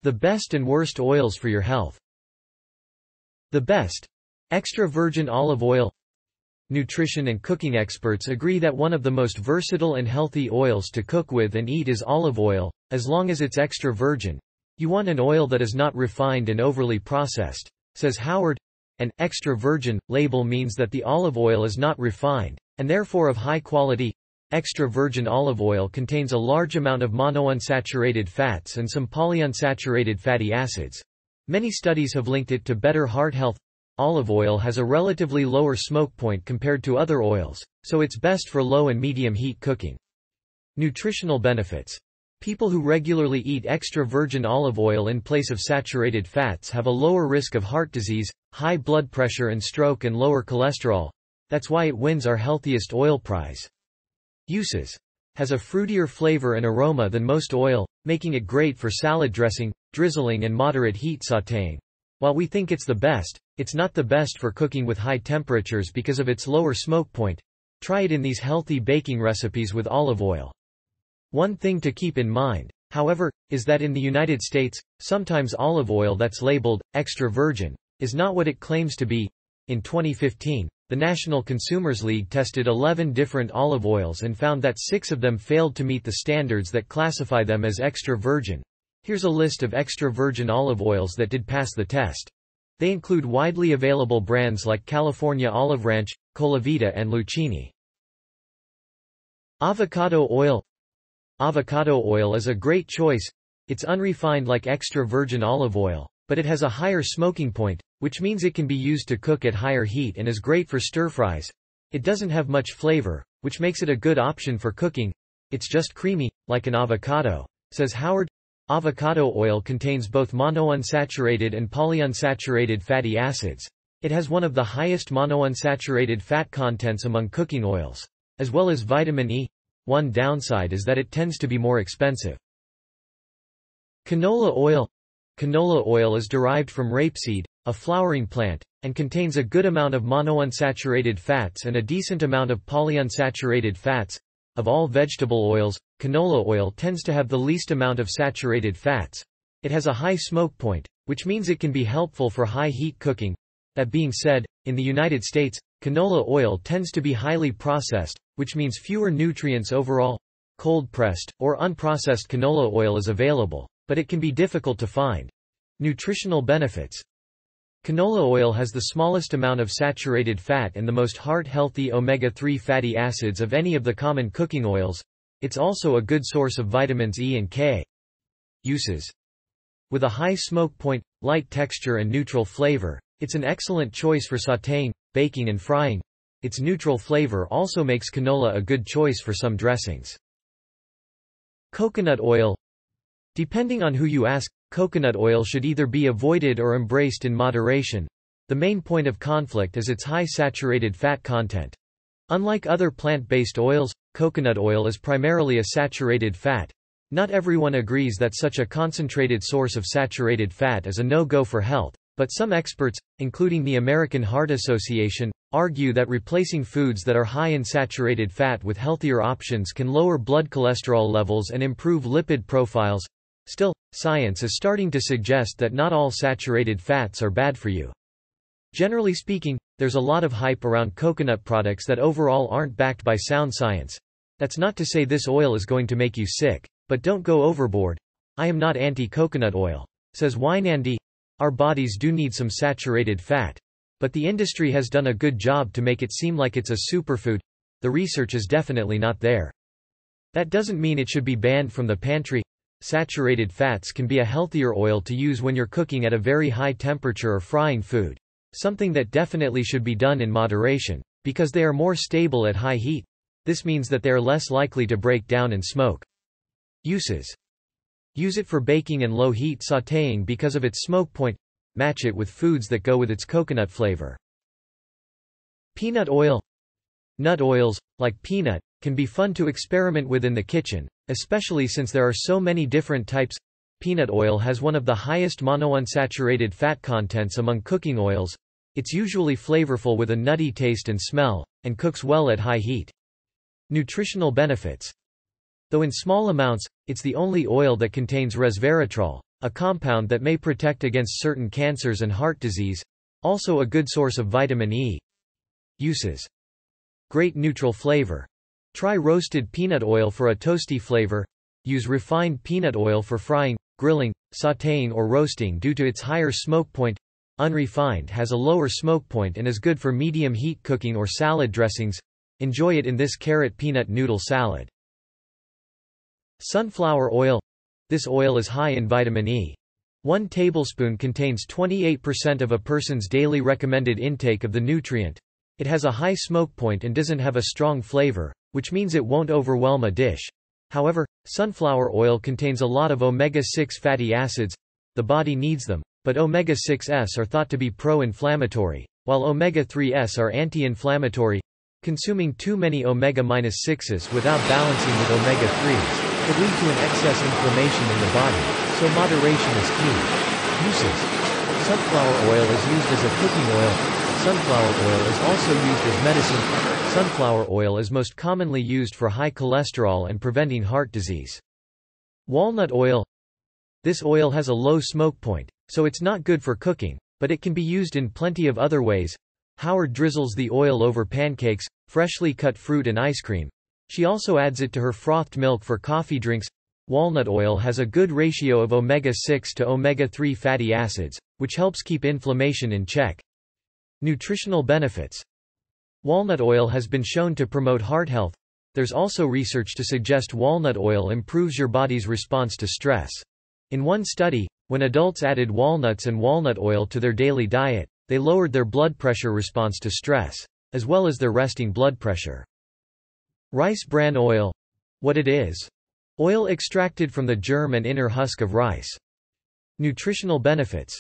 The best and worst oils for your health. The best. Extra virgin olive oil. Nutrition and cooking experts agree that one of the most versatile and healthy oils to cook with and eat is olive oil, as long as it's extra virgin. You want an oil that is not refined and overly processed, says Howard. An extra virgin label means that the olive oil is not refined, and therefore of high quality. Extra virgin olive oil contains a large amount of monounsaturated fats and some polyunsaturated fatty acids. Many studies have linked it to better heart health. Olive oil has a relatively lower smoke point compared to other oils, so it's best for low and medium heat cooking. Nutritional benefits. People who regularly eat extra virgin olive oil in place of saturated fats have a lower risk of heart disease, high blood pressure and stroke, and lower cholesterol. That's why it wins our healthiest oil prize. Uses. Has a fruitier flavor and aroma than most oil, making it great for salad dressing, drizzling and moderate heat sautéing. While we think it's the best, it's not the best for cooking with high temperatures because of its lower smoke point. Try it in these healthy baking recipes with olive oil. One thing to keep in mind, however, is that in the United States, sometimes olive oil that's labeled extra virgin is not what it claims to be. In 2015, the National Consumers League tested 11 different olive oils and found that 6 of them failed to meet the standards that classify them as extra virgin. Here's a list of extra virgin olive oils that did pass the test. They include widely available brands like California Olive Ranch, Colavita and Lucchini. Avocado oil. Avocado oil is a great choice. It's unrefined like extra virgin olive oil, but it has a higher smoking point, which means it can be used to cook at higher heat and is great for stir-fries. It doesn't have much flavor, which makes it a good option for cooking. It's just creamy, like an avocado, says Howard. Avocado oil contains both monounsaturated and polyunsaturated fatty acids. It has one of the highest monounsaturated fat contents among cooking oils, as well as vitamin E. One downside is that it tends to be more expensive. Canola oil. Canola oil is derived from rapeseed, a flowering plant, and contains a good amount of monounsaturated fats and a decent amount of polyunsaturated fats. Of all vegetable oils, canola oil tends to have the least amount of saturated fats. It has a high smoke point, which means it can be helpful for high heat cooking. That being said, in the United States, canola oil tends to be highly processed, which means fewer nutrients overall. Cold-pressed, or unprocessed canola oil is available, but it can be difficult to find. Nutritional benefits. Canola oil has the smallest amount of saturated fat and the most heart-healthy omega-3 fatty acids of any of the common cooking oils. It's also a good source of vitamins E and K. Uses. With a high smoke point, light texture and neutral flavor, it's an excellent choice for sautéing, baking and frying. Its neutral flavor also makes canola a good choice for some dressings. Coconut oil. Depending on who you ask, coconut oil should either be avoided or embraced in moderation. The main point of conflict is its high saturated fat content. Unlike other plant-based oils, coconut oil is primarily a saturated fat. Not everyone agrees that such a concentrated source of saturated fat is a no-go for health, but some experts, including the American Heart Association, argue that replacing foods that are high in saturated fat with healthier options can lower blood cholesterol levels and improve lipid profiles. Still, science is starting to suggest that not all saturated fats are bad for you. Generally speaking, there's a lot of hype around coconut products that overall aren't backed by sound science. That's not to say this oil is going to make you sick, but don't go overboard. I am not anti-coconut oil, says Winandy. Our bodies do need some saturated fat, but the industry has done a good job to make it seem like it's a superfood. The research is definitely not there. That doesn't mean it should be banned from the pantry. Saturated fats can be a healthier oil to use when you're cooking at a very high temperature or frying food. Something that definitely should be done in moderation, because they are more stable at high heat. This means that they are less likely to break down and smoke. Uses. Use it for baking and low-heat sautéing because of its smoke point. Match it with foods that go with its coconut flavor. Peanut oil. Nut oils, like peanut, can be fun to experiment with in the kitchen, especially since there are so many different types. Peanut oil has one of the highest monounsaturated fat contents among cooking oils. It's usually flavorful with a nutty taste and smell, and cooks well at high heat. Nutritional benefits. Though in small amounts, it's the only oil that contains resveratrol, a compound that may protect against certain cancers and heart disease. Also a good source of vitamin E. Uses. Great neutral flavor. Try roasted peanut oil for a toasty flavor. Use refined peanut oil for frying, grilling, sautéing or roasting due to its higher smoke point. Unrefined has a lower smoke point and is good for medium heat cooking or salad dressings. Enjoy it in this carrot peanut noodle salad. Sunflower oil. This oil is high in vitamin E. 1 tablespoon contains 28% of a person's daily recommended intake of the nutrient. It has a high smoke point and doesn't have a strong flavor, which means it won't overwhelm a dish. However, sunflower oil contains a lot of omega-6 fatty acids. The body needs them, but omega-6s are thought to be pro-inflammatory, while omega-3s are anti-inflammatory. Consuming too many omega-6s without balancing with omega-3s could lead to an excess inflammation in the body, so moderation is key. Uses. Sunflower oil is used as a cooking oil. Sunflower oil is also used as medicine. Sunflower oil is most commonly used for high cholesterol and preventing heart disease. Walnut oil. This oil has a low smoke point, so it's not good for cooking, but it can be used in plenty of other ways. Howard drizzles the oil over pancakes, freshly cut fruit and ice cream. She also adds it to her frothed milk for coffee drinks. Walnut oil has a good ratio of omega-6 to omega-3 fatty acids, which helps keep inflammation in check. Nutritional benefits. Walnut oil has been shown to promote heart health. There's also research to suggest walnut oil improves your body's response to stress. In one study, when adults added walnuts and walnut oil to their daily diet, they lowered their blood pressure response to stress, as well as their resting blood pressure. Rice bran oil. What it is? Oil extracted from the germ and inner husk of rice. Nutritional benefits.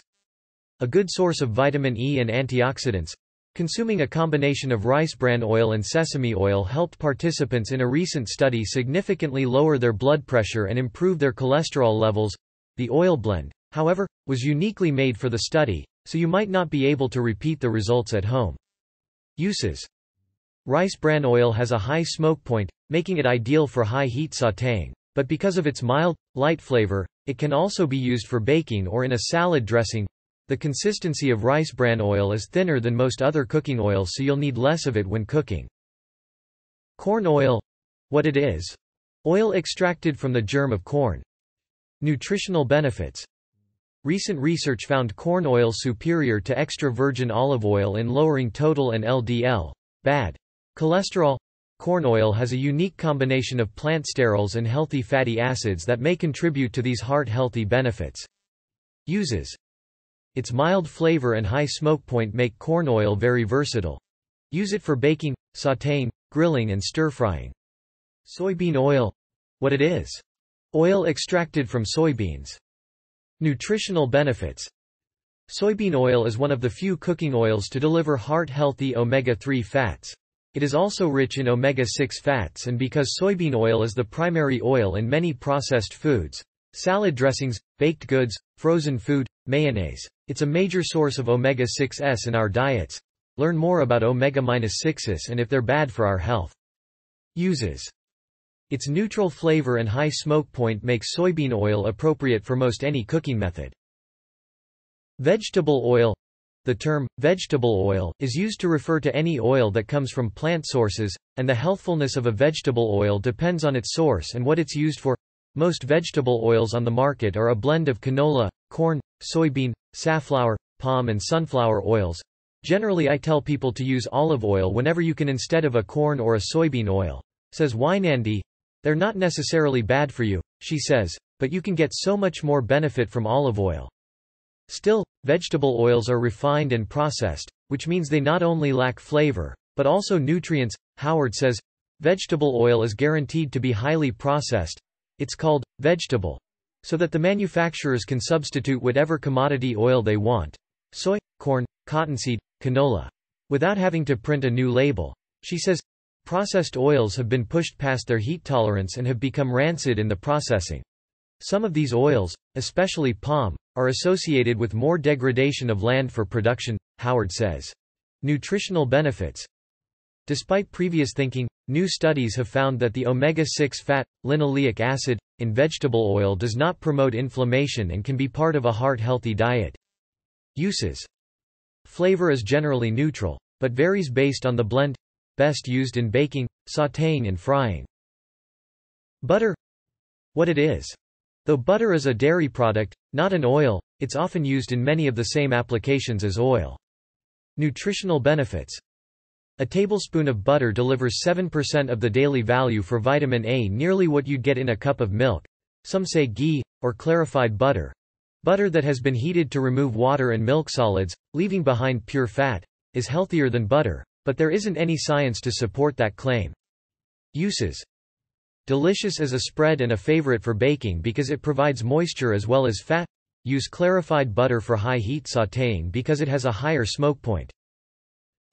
A good source of vitamin E and antioxidants. Consuming a combination of rice bran oil and sesame oil helped participants in a recent study significantly lower their blood pressure and improve their cholesterol levels. The oil blend, however, was uniquely made for the study, so you might not be able to repeat the results at home. Uses. Rice bran oil has a high smoke point, making it ideal for high heat sautéing, but because of its mild, light flavor, it can also be used for baking or in a salad dressing. The consistency of rice bran oil is thinner than most other cooking oils, so you'll need less of it when cooking. Corn oil. What it is? Oil extracted from the germ of corn. Nutritional benefits. Recent research found corn oil superior to extra virgin olive oil in lowering total and LDL, bad cholesterol. Corn oil has a unique combination of plant sterols and healthy fatty acids that may contribute to these heart-healthy benefits. Uses. Its mild flavor and high smoke point make corn oil very versatile. Use it for baking, sautéing, grilling and stir-frying. Soybean oil. What it is? Oil extracted from soybeans. Nutritional benefits. Soybean oil is one of the few cooking oils to deliver heart-healthy omega-3 fats. It is also rich in omega-6 fats, and because soybean oil is the primary oil in many processed foods, salad dressings, baked goods, frozen food, mayonnaise, it's a major source of omega-6s in our diets. Learn more about omega-6s and if they're bad for our health. Uses. Its neutral flavor and high smoke point makes soybean oil appropriate for most any cooking method. Vegetable oil. The term, vegetable oil, is used to refer to any oil that comes from plant sources, and the healthfulness of a vegetable oil depends on its source and what it's used for. Most vegetable oils on the market are a blend of canola, corn, soybean, safflower, palm and sunflower oils. Generally I tell people to use olive oil whenever you can instead of a corn or a soybean oil. Says Wynandy. They're not necessarily bad for you, she says, but you can get so much more benefit from olive oil. Still, vegetable oils are refined and processed, which means they not only lack flavor, but also nutrients. Howard says, vegetable oil is guaranteed to be highly processed. It's called vegetable, so that the manufacturers can substitute whatever commodity oil they want, soy, corn, cottonseed, canola, without having to print a new label. She says, processed oils have been pushed past their heat tolerance and have become rancid in the processing. Some of these oils, especially palm, are associated with more degradation of land for production, Howard says. Nutritional benefits. Despite previous thinking, new studies have found that the omega-6 fat, linoleic acid, in vegetable oil does not promote inflammation and can be part of a heart-healthy diet. Uses. Flavor is generally neutral, but varies based on the blend. Best used in baking, sautéing and frying. Butter. What it is. Though butter is a dairy product, not an oil, it's often used in many of the same applications as oil. Nutritional benefits. A tablespoon of butter delivers 7% of the daily value for vitamin A, nearly what you'd get in a cup of milk. Some say ghee, or clarified butter. Butter that has been heated to remove water and milk solids, leaving behind pure fat, is healthier than butter, but there isn't any science to support that claim. Uses. Delicious as a spread and a favorite for baking because it provides moisture as well as fat. Use clarified butter for high-heat sautéing because it has a higher smoke point.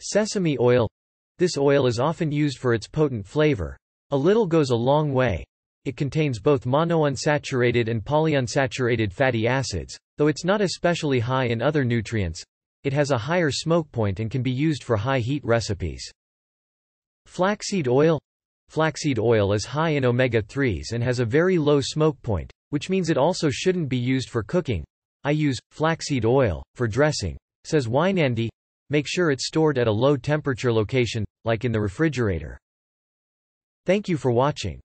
Sesame oil. This oil is often used for its potent flavor. A little goes a long way. It contains both monounsaturated and polyunsaturated fatty acids, though it's not especially high in other nutrients. It has a higher smoke point and can be used for high-heat recipes. Flaxseed oil. Flaxseed oil is high in omega-3s and has a very low smoke point, which means it also shouldn't be used for cooking. I use flaxseed oil for dressing, says Wynandy. Make sure it's stored at a low temperature location, like in the refrigerator. Thank you for watching.